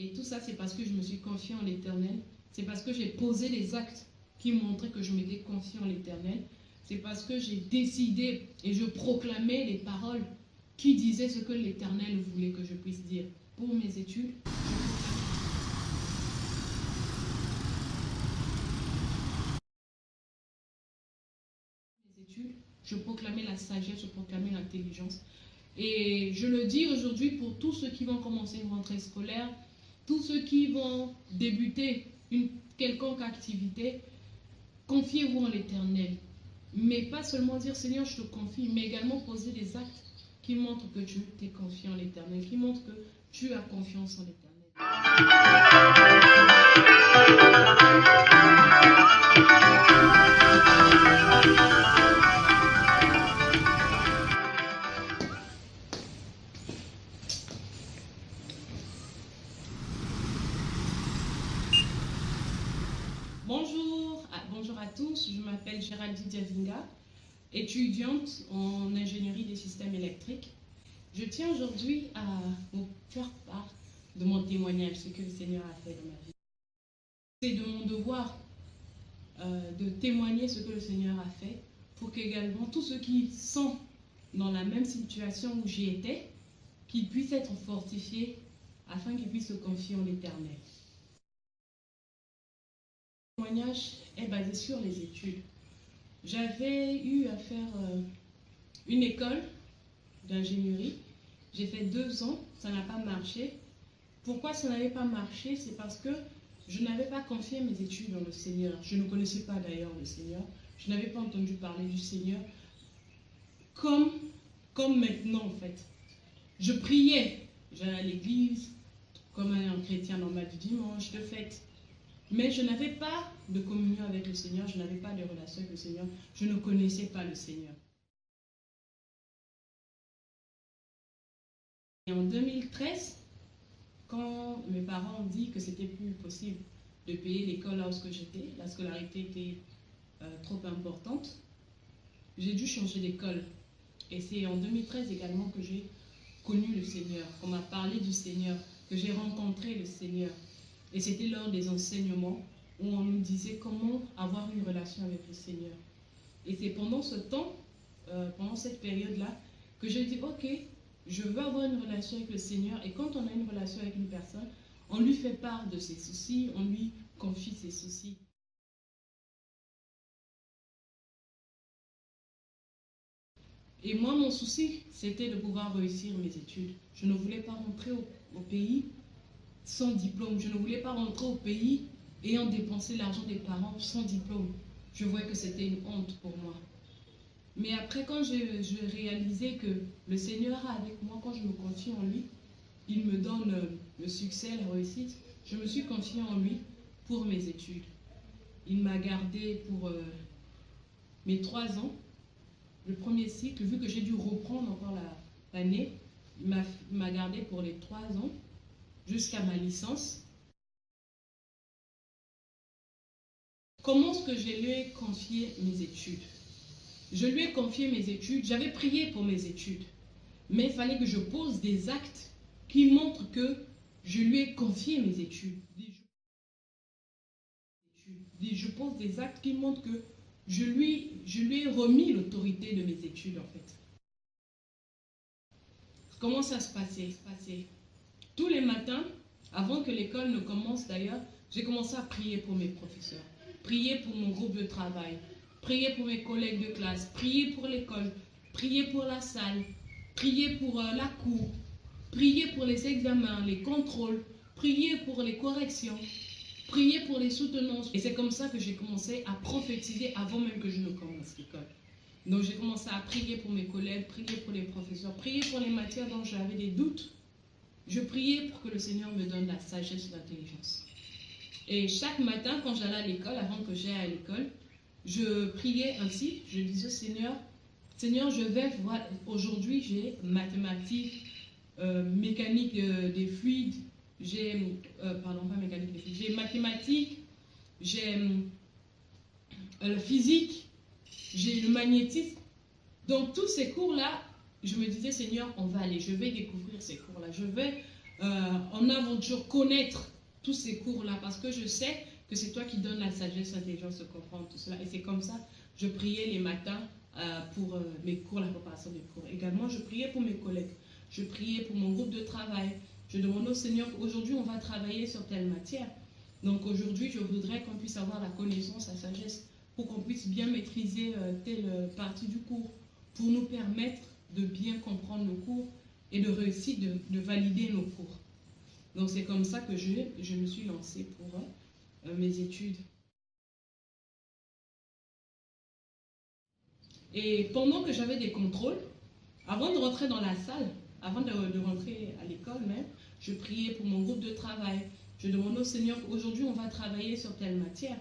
Et tout ça, c'est parce que je me suis confiée en l'Éternel. C'est parce que j'ai posé les actes qui montraient que je m'étais confiée en l'Éternel. C'est parce que j'ai décidé et je proclamais les paroles qui disaient ce que l'Éternel voulait que je puisse dire. Pour mes études, je proclamais la sagesse, je proclamais l'intelligence. Et je le dis aujourd'hui pour tous ceux qui vont commencer une rentrée scolaire, tous ceux qui vont débuter une quelconque activité, confiez-vous en l'Éternel. Mais pas seulement dire Seigneur, je te confie, mais également poser des actes qui montrent que tu t'es confié en l'Éternel, qui montrent que tu as confiance en l'Éternel. Bonjour à tous, je m'appelle Géraldine Diazinga, étudiante en ingénierie des systèmes électriques. Je tiens aujourd'hui à vous faire part de mon témoignage, ce que le Seigneur a fait dans ma vie. C'est de mon devoir de témoigner ce que le Seigneur a fait pour qu'également tous ceux qui sont dans la même situation où j'y étais, qu'ils puissent être fortifiés afin qu'ils puissent se confier en l'Éternel. Le témoignage est basé sur les études. J'avais eu à faire une école d'ingénierie. J'ai fait 2 ans, ça n'a pas marché. Pourquoi ça n'avait pas marché? C'est parce que je n'avais pas confié mes études dans le Seigneur. Je ne connaissais pas d'ailleurs le Seigneur. Je n'avais pas entendu parler du Seigneur comme maintenant en fait. Je priais, j'allais à l'église comme un chrétien normal du dimanche, de fête. Mais je n'avais pas de communion avec le Seigneur, je n'avais pas de relation avec le Seigneur, je ne connaissais pas le Seigneur. Et en 2013, quand mes parents ont dit que c'était plus possible de payer l'école là où j'étais, la scolarité était trop importante, j'ai dû changer d'école. Et c'est en 2013 également que j'ai connu le Seigneur, qu'on m'a parlé du Seigneur, que j'ai rencontré le Seigneur. Et c'était lors des enseignements où on nous disait comment avoir une relation avec le Seigneur. Et c'est pendant ce temps, pendant cette période-là, que j'ai dit, ok, je veux avoir une relation avec le Seigneur. Et quand on a une relation avec une personne, on lui fait part de ses soucis, on lui confie ses soucis. Et moi, mon souci, c'était de pouvoir réussir mes études. Je ne voulais pas rentrer au pays sans diplôme. Je ne voulais pas rentrer au pays ayant dépensé l'argent des parents sans diplôme. Je voyais que c'était une honte pour moi. Mais après, quand je réalisais que le Seigneur est avec moi, quand je me confie en lui, il me donne le succès, la réussite. Je me suis confiée en lui pour mes études. Il m'a gardé pour mes 3 ans. Le premier cycle, vu que j'ai dû reprendre encore l'année, il m'a gardé pour les 3 ans jusqu'à ma licence. Comment est-ce que je lui ai confié mes études? Je lui ai confié mes études, j'avais prié pour mes études, mais il fallait que je pose des actes qui montrent que je lui ai confié mes études. Je pose des actes qui montrent que je lui ai remis l'autorité de mes études en fait. Comment ça se passait? Tous les matins, avant que l'école ne commence d'ailleurs, j'ai commencé à prier pour mes professeurs, prier pour mon groupe de travail, prier pour mes collègues de classe, prier pour l'école, prier pour la salle, prier pour la cour, prier pour les examens, les contrôles, prier pour les corrections, prier pour les soutenances. Et c'est comme ça que j'ai commencé à prophétiser avant même que je ne commence l'école. Donc j'ai commencé à prier pour mes collègues, prier pour les professeurs, prier pour les matières dont j'avais des doutes. Je priais pour que le Seigneur me donne la sagesse et l'intelligence. Et chaque matin, quand j'allais à l'école, avant que j'aille à l'école, je priais ainsi, je disais Seigneur, je vais voir, aujourd'hui j'ai mathématiques, mécanique des fluides, j'ai, pardon, pas mécanique des fluides, j'ai mathématiques, j'ai physique, j'ai le magnétisme. Donc tous ces cours-là, je me disais, Seigneur, on va aller, je vais découvrir ces cours-là, je vais en aventure, connaître tous ces cours-là, parce que je sais que c'est toi qui donnes la sagesse, l'intelligence de comprendre tout cela. Et c'est comme ça, je priais les matins pour mes cours, la préparation des cours. Également, je priais pour mes collègues. Je priais pour mon groupe de travail. Je demandais au Seigneur, aujourd'hui, on va travailler sur telle matière. Donc aujourd'hui, je voudrais qu'on puisse avoir la connaissance, la sagesse, pour qu'on puisse bien maîtriser telle partie du cours, pour nous permettre de bien comprendre nos cours et de réussir, de valider nos cours. Donc c'est comme ça que je me suis lancée pour mes études. Et pendant que j'avais des contrôles, avant de rentrer dans la salle, avant de rentrer à l'école même, je priais pour mon groupe de travail. Je demandais au Seigneur, aujourd'hui on va travailler sur telle matière.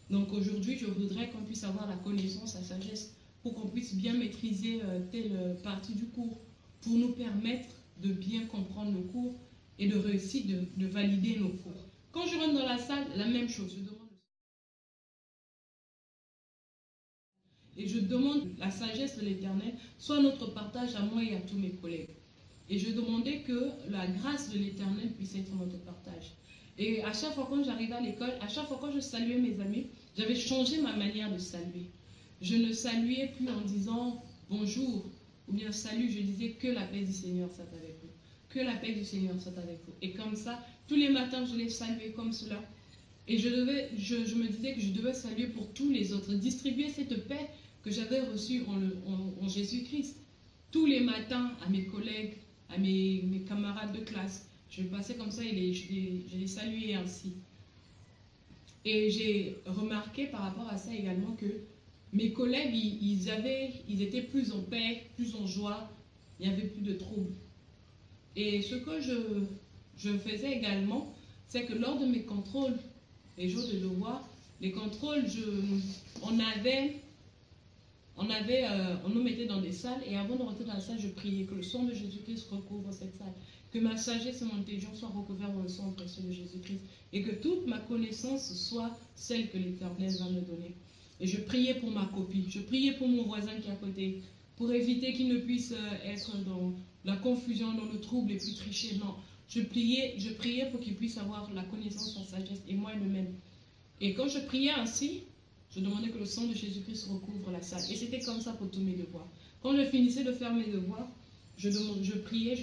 Donc aujourd'hui, je voudrais qu'on puisse avoir la connaissance, la sagesse, pour qu'on puisse bien maîtriser telle partie du cours, pour nous permettre de bien comprendre nos cours et de réussir, de valider nos cours. Quand je rentre dans la salle, la même chose. Je demande la sagesse de l'Éternel, soit notre partage à moi et à tous mes collègues. Et je demandais que la grâce de l'Éternel puisse être notre partage. Et à chaque fois quand j'arrivais à l'école, à chaque fois quand je saluais mes amis, j'avais changé ma manière de saluer. Je ne saluais plus en disant bonjour ou bien salut, je disais que la paix du Seigneur soit avec vous. Que la paix du Seigneur soit avec vous. Et comme ça, tous les matins, je les saluais comme cela. Et je me disais que je devais saluer pour tous les autres, distribuer cette paix que j'avais reçue en Jésus-Christ. Tous les matins, à mes collègues, à mes camarades de classe, je passais comme ça et je les saluais ainsi. Et j'ai remarqué par rapport à ça également que mes collègues, ils étaient plus en paix, plus en joie, il n'y avait plus de troubles. Et ce que je faisais également, c'est que lors de mes contrôles, les jours de devoir, les contrôles, on nous mettait dans des salles et avant de rentrer dans la salle, je priais que le sang de Jésus-Christ recouvre cette salle, que ma sagesse et mon intelligence soient recouverts dans le sang précieux de Jésus-Christ et que toute ma connaissance soit celle que l'Éternel va me donner. Et je priais pour ma copie, je priais pour mon voisin qui est à côté, pour éviter qu'il ne puisse être dans la confusion, dans le trouble et puis tricher. Non, je priais pour qu'il puisse avoir la connaissance, la sagesse et moi de même. Et quand je priais ainsi, je demandais que le sang de Jésus-Christ recouvre la salle. Et c'était comme ça pour tous mes devoirs. Quand je finissais de faire mes devoirs, je priais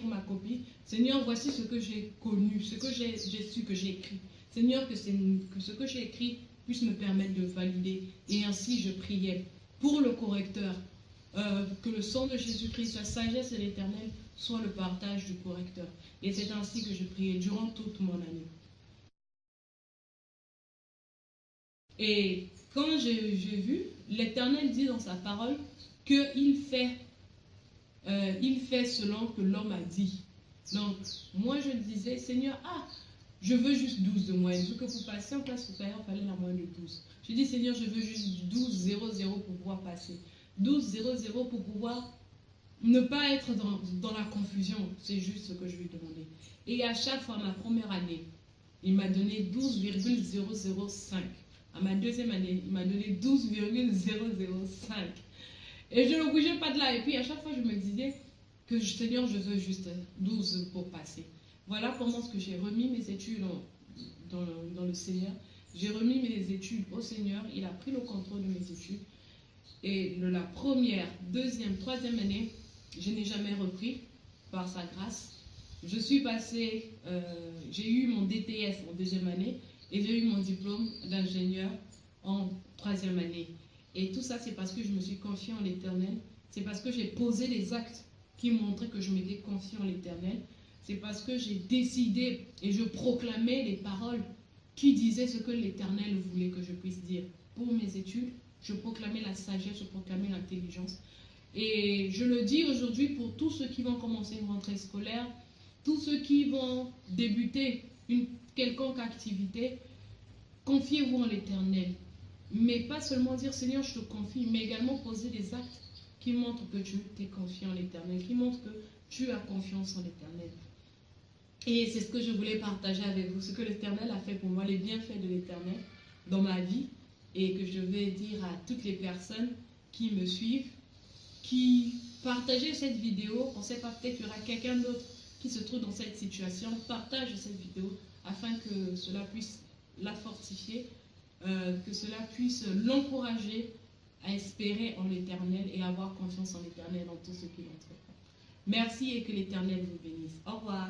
pour ma copie. Seigneur, voici ce que j'ai connu, ce que j'ai su, que j'ai écrit. Seigneur, que ce que j'ai écrit puisse me permettre de valider. Et ainsi, je priais pour le correcteur. Que le sang de Jésus-Christ, la sagesse de l'Éternel, soit le partage du correcteur. Et c'est ainsi que je priais durant toute mon année. Et quand j'ai vu, l'Éternel dit dans sa parole qu'il fait selon que l'homme a dit. Donc, moi je disais, Seigneur, je veux juste 12 de moyenne. Vu que pour passer en classe supérieure, il fallait la moyenne de 12. Je dis, Seigneur, je veux juste 12, 0, 0 pour pouvoir passer. 12, 0, 0 pour pouvoir ne pas être dans la confusion. C'est juste ce que je lui demandais. Et à chaque fois, ma première année, il m'a donné 12,005. À ma deuxième année, il m'a donné 12,005. Et je ne bougeais pas de là. Et puis à chaque fois, je me disais que Seigneur, je veux juste 12 pour passer. Voilà comment ce que j'ai remis mes études dans le Seigneur. J'ai remis mes études au Seigneur. Il a pris le contrôle de mes études. Et de la première, deuxième, troisième année, je n'ai jamais repris par sa grâce. Je suis passée, j'ai eu mon DTS en deuxième année et j'ai eu mon diplôme d'ingénieur en troisième année. Et tout ça, c'est parce que je me suis confiée en l'Éternel. C'est parce que j'ai posé des actes qui montraient que je m'étais confiée en l'Éternel. C'est parce que j'ai décidé et je proclamais les paroles qui disaient ce que l'Éternel voulait que je puisse dire. Pour mes études, je proclamais la sagesse, je proclamais l'intelligence. Et je le dis aujourd'hui pour tous ceux qui vont commencer une rentrée scolaire, tous ceux qui vont débuter une quelconque activité, confiez-vous en l'Éternel. Mais pas seulement dire Seigneur, je te confie, mais également poser des actes qui montrent que tu t'es confié en l'Éternel, qui montrent que tu as confiance en l'Éternel. Et c'est ce que je voulais partager avec vous, ce que l'Éternel a fait pour moi, les bienfaits de l'Éternel dans ma vie, et que je vais dire à toutes les personnes qui me suivent, qui partagent cette vidéo. On ne sait pas, peut-être qu'il y aura quelqu'un d'autre qui se trouve dans cette situation partage cette vidéo afin que cela puisse la fortifier, que cela puisse l'encourager à espérer en l'Éternel et avoir confiance en l'Éternel dans tout ce qu'il entreprend. Merci et que l'Éternel vous bénisse. Au revoir.